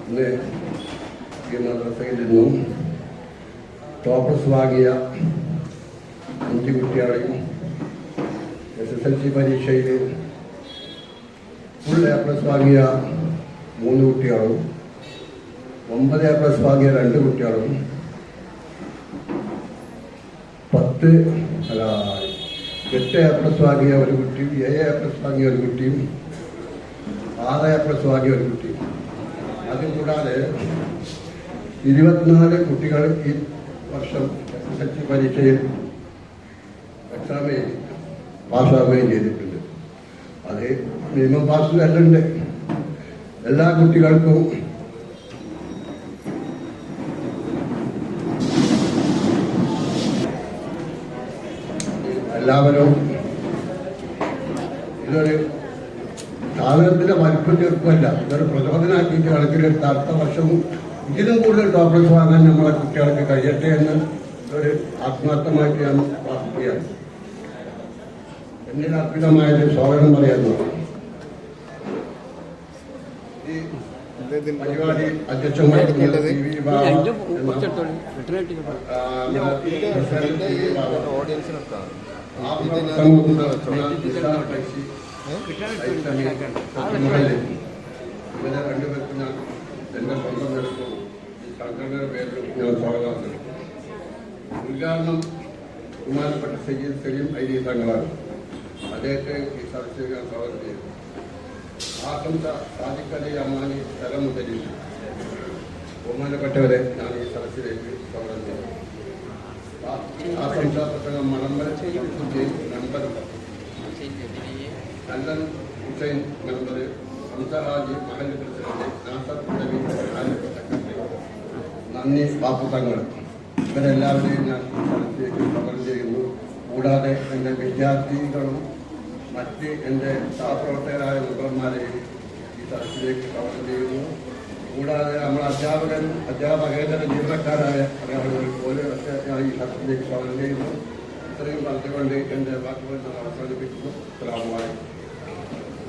ഇന്ന് ഈ മദ്രസയിൽ നിന്നും ടോപ്പേഴ്സ് വാങ്ങിയ 5 കുട്ടികളെയും SSLC പരീക്ഷയിൽ ഫുൾ A+ വാങ്ങിയ 3 കുട്ടികളും 9 A+ വാങ്ങിയ 2 കുട്ടികളും 8 A+ വാങ്ങിയ 1 കുട്ടിയും 7 A+ വാങ്ങിയ 1 കുട്ടിയും 6 A+ വാങ്ങിയ 1 കുട്ടിയും. അതുകൂടാതെ 24 കുട്ടികൾ ഈ വർഷം SSLC പരീക്ഷയിൽ എക്സാം പാസ്സാവുകയും ചെയ്തിട്ടുണ്ട്. അത് മിനിമം പാസ് തരുന്നുണ്ട്. എല്ലാ കുട്ടികൾക്കും എല്ലാവരും ഇതൊരു സാധനത്തിന്റെ വലിപ്പം ചെറുപ്പമല്ല, ഇതൊരു പ്രചോദനമാക്കിയിട്ട് കണക്കിലെടുത്ത് അടുത്ത വർഷവും ഇതിലും കൂടുതൽ ടോപ്പേഴ്സ് വാങ്ങാൻ നമ്മളെ കുട്ടികൾക്ക് കഴിയട്ടെ എന്ന് ഒരു ആത്മാർത്ഥമായിട്ട് ഞാൻ പ്രാർത്ഥിക്കുകയാണ്. എന്നിൽ അർപ്പിതമായൊരു സ്വാഗതം പറയാൻ ഈ പരിപാടി അധ്യക്ഷമായിട്ടുള്ള ഇവരെ രണ്ടുപേർക്കും ഞാൻ എൻ്റെ സ്വന്തം നിലക്കും സംഘടനയുടെ പേരിലും ഞാൻ സ്വാഗതം. ഉദ്ഘാടനം ബഹുമാനപ്പെട്ട സയ്യിദ് സലീം ഐരി തങ്ങളാണ്. അദ്ദേഹത്തെ ഈ സദസ്സിൽ ഞാൻ സ്വാഗതം ചെയ്തു. ആശംസ സാദിഖ് അലി അമ്മാനി തലമുതലിൽ ബഹുമാനപ്പെട്ടവരെ ഞാൻ ഈ സദസ്സിലേക്ക് സ്വാഗതം ചെയ്തു. ആശംസാ പ്രസംഗം മണമ്പൽ മെമ്പർ കല്ലൻ ഹുസൈൻ മെമ്പർ, ഹംസഹാജി മഹൽ പ്രസിഡന്റ്, നാസർ ഉദവി സെക്രട്ടറി, നന്ദി ബാപ്പുതങ്ങൾ, ഇവരെല്ലാവരെയും ഞാൻ സദസ്സിലേക്ക് സ്വാഗതം ചെയ്യുന്നു. കൂടാതെ എൻ്റെ വിദ്യാർത്ഥികളും മറ്റ് എൻ്റെ സഹപ്രവർത്തകരായ മെമ്പർമാരെയും ഈ സദസ്സിലേക്ക് സ്വാഗതം ചെയ്യുന്നു. കൂടാതെ നമ്മൾ അധ്യാപകേതര ജീവനക്കാരായ ഒരാളുകൾ ഓരോ ഈ സദസ്സിലേക്ക് സ്വാഗതം ചെയ്യുന്നു. ഇത്രയും പറഞ്ഞുകൊണ്ട് എൻ്റെ വാക്കുകൾ അവസാനിപ്പിക്കുന്നു. അസ്സലാമു അലൈക്കും.